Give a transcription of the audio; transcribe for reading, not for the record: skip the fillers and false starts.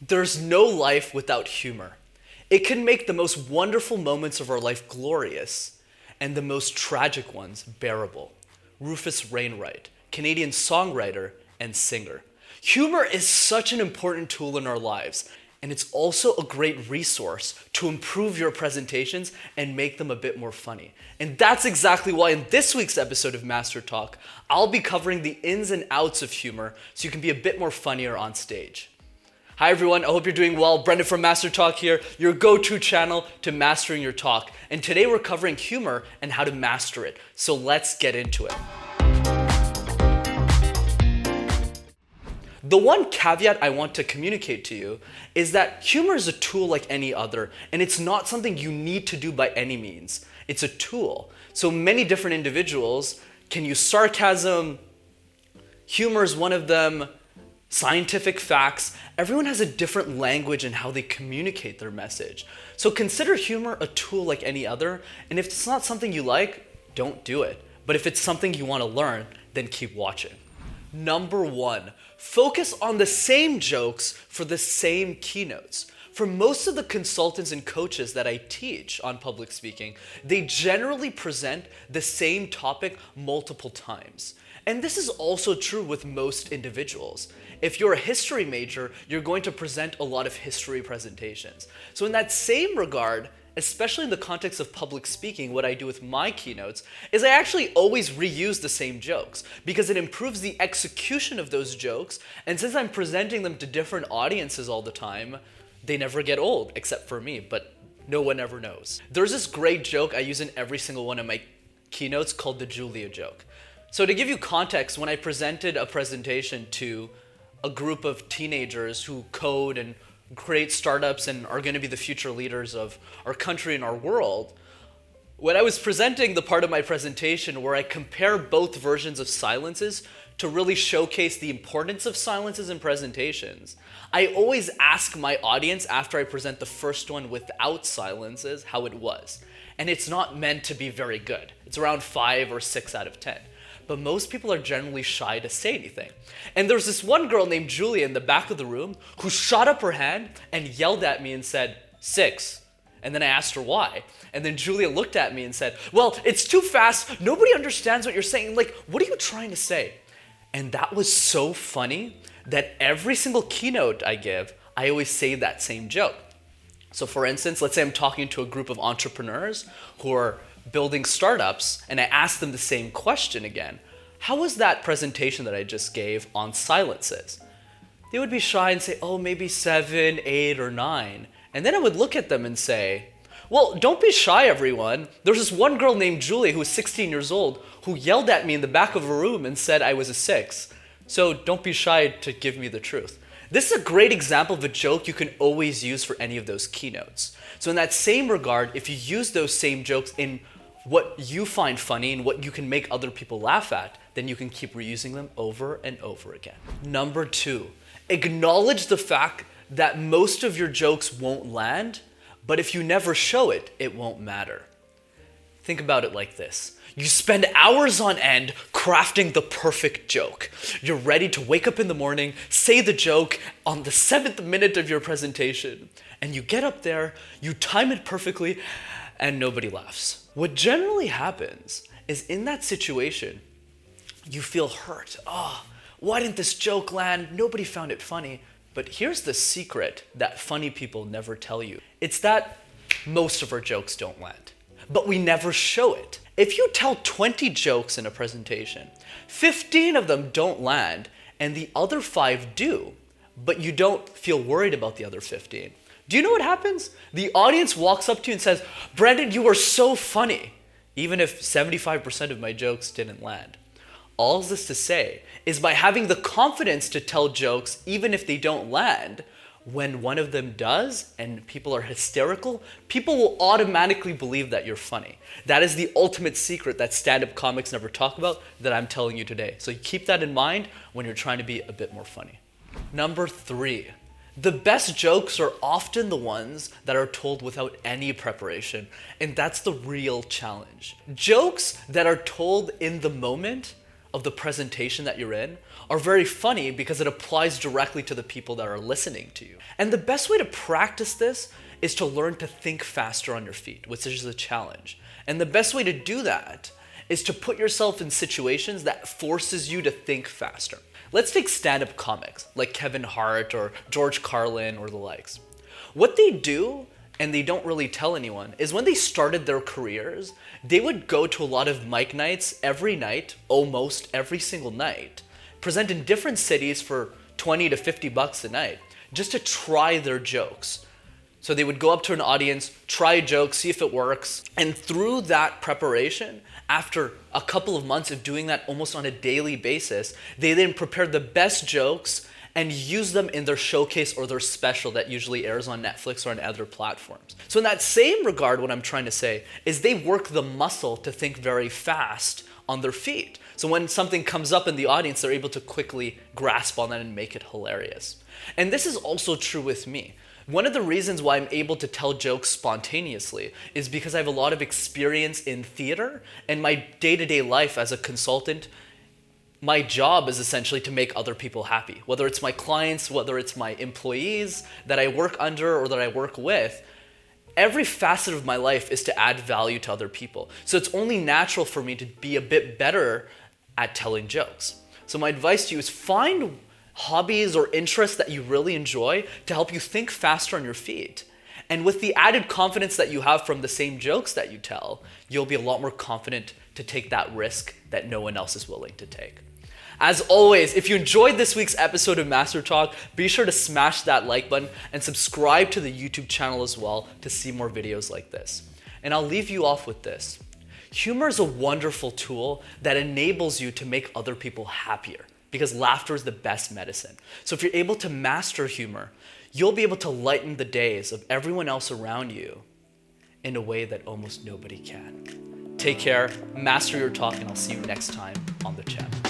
There's no life without humor. It can make the most wonderful moments of our life glorious and the most tragic ones bearable. Rufus Wainwright, Canadian songwriter and singer. Humor is such an important tool in our lives, and it's also a great resource to improve your presentations and make them a bit more funny. And that's exactly why in this week's episode of Master Talk, I'll be covering the ins and outs of humor so you can be a bit more funnier on stage. Hi everyone, I hope you're doing well. Brendan from Master Talk here, your go-to channel to mastering your talk. And today we're covering humor and how to master it. So let's get into it. The one caveat I want to communicate to you is that humor is a tool like any other, and it's not something you need to do by any means. It's a tool. So many different individuals can use sarcasm, humor is one of them, scientific facts. Everyone has a different language in how they communicate their message. So consider humor a tool like any other, and if it's not something you like, don't do it. But if it's something you want to learn, then keep watching. Number one, focus on the same jokes for the same keynotes. For most of the consultants and coaches that I teach on public speaking, they generally present the same topic multiple times. And this is also true with most individuals. If you're a history major, you're going to present a lot of history presentations. So in that same regard, especially in the context of public speaking, what I do with my keynotes is I actually always reuse the same jokes because it improves the execution of those jokes. And since I'm presenting them to different audiences all the time, they never get old, except for me, but no one ever knows. There's this great joke I use in every single one of my keynotes called the Julia joke. So to give you context, when I presented a presentation to a group of teenagers who code and create startups and are going to be the future leaders of our country and our world, when I was presenting the part of my presentation where I compare both versions of silences to really showcase the importance of silences in presentations, I always ask my audience after I present the first one without silences how it was. And it's not meant to be very good. It's around 5 or 6 out of 10. But most people are generally shy to say anything. And there's this one girl named Julia in the back of the room who shot up her hand and yelled at me and said, 6. And then I asked her why. And then Julia looked at me and said, well, it's too fast. Nobody understands what you're saying. Like, what are you trying to say? And that was so funny that every single keynote I give, I always say that same joke. So for instance, let's say I'm talking to a group of entrepreneurs who are building startups, and I ask them the same question again. How was that presentation that I just gave on silences? They would be shy and say, oh, maybe 7, 8, or 9. And then I would look at them and say, well, don't be shy, everyone. There's this one girl named Julie who was 16 years old who yelled at me in the back of a room and said I was a 6. So don't be shy to give me the truth. This is a great example of a joke you can always use for any of those keynotes. So in that same regard, if you use those same jokes in what you find funny and what you can make other people laugh at, then you can keep reusing them over and over again. Number 2, acknowledge the fact that most of your jokes won't land, but if you never show it, it won't matter. Think about it like this. You spend hours on end crafting the perfect joke. You're ready to wake up in the morning, say the joke on the 7th minute of your presentation, and you get up there, you time it perfectly, and nobody laughs. What generally happens is in that situation, you feel hurt. Oh, why didn't this joke land? Nobody found it funny. But here's the secret that funny people never tell you. It's that most of our jokes don't land, but we never show it. If you tell 20 jokes in a presentation, 15 of them don't land, and the other 5 do, but you don't feel worried about the other 15. Do you know what happens? The audience walks up to you and says, Brandon, you are so funny, even if 75% of my jokes didn't land. All this to say is by having the confidence to tell jokes, even if they don't land, when one of them does and people are hysterical, people will automatically believe that you're funny. That is the ultimate secret that stand-up comics never talk about that I'm telling you today. So keep that in mind when you're trying to be a bit more funny. Number 3. The best jokes are often the ones that are told without any preparation, and that's the real challenge. Jokes that are told in the moment of the presentation that you're in are very funny because it applies directly to the people that are listening to you. And the best way to practice this is to learn to think faster on your feet, which is a challenge. And the best way to do that is to put yourself in situations that forces you to think faster. Let's take stand-up comics like Kevin Hart or George Carlin or the likes. What they do, and they don't really tell anyone, is when they started their careers, they would go to a lot of mic nights every night, almost every single night, present in different cities for 20 to 50 bucks a night, just to try their jokes. So they would go up to an audience, try a joke, see if it works, and through that preparation, after a couple of months of doing that almost on a daily basis, they then prepared the best jokes and use them in their showcase or their special that usually airs on Netflix or on other platforms. So in that same regard, what I'm trying to say is they work the muscle to think very fast on their feet. So when something comes up in the audience, they're able to quickly grasp on that and make it hilarious. And this is also true with me. One of the reasons why I'm able to tell jokes spontaneously is because I have a lot of experience in theater, and my day-to-day life as a consultant, my job is essentially to make other people happy. Whether it's my clients, whether it's my employees that I work under or that I work with, every facet of my life is to add value to other people. So it's only natural for me to be a bit better at telling jokes. So my advice to you is find hobbies or interests that you really enjoy to help you think faster on your feet. And with the added confidence that you have from the same jokes that you tell, you'll be a lot more confident to take that risk that no one else is willing to take. As always, if you enjoyed this week's episode of Master Talk, be sure to smash that like button and subscribe to the YouTube channel as well to see more videos like this. And I'll leave you off with this. Humor is a wonderful tool that enables you to make other people happier, because laughter is the best medicine. So if you're able to master humor, you'll be able to lighten the days of everyone else around you in a way that almost nobody can. Take care, master your talk, and I'll see you next time on the channel.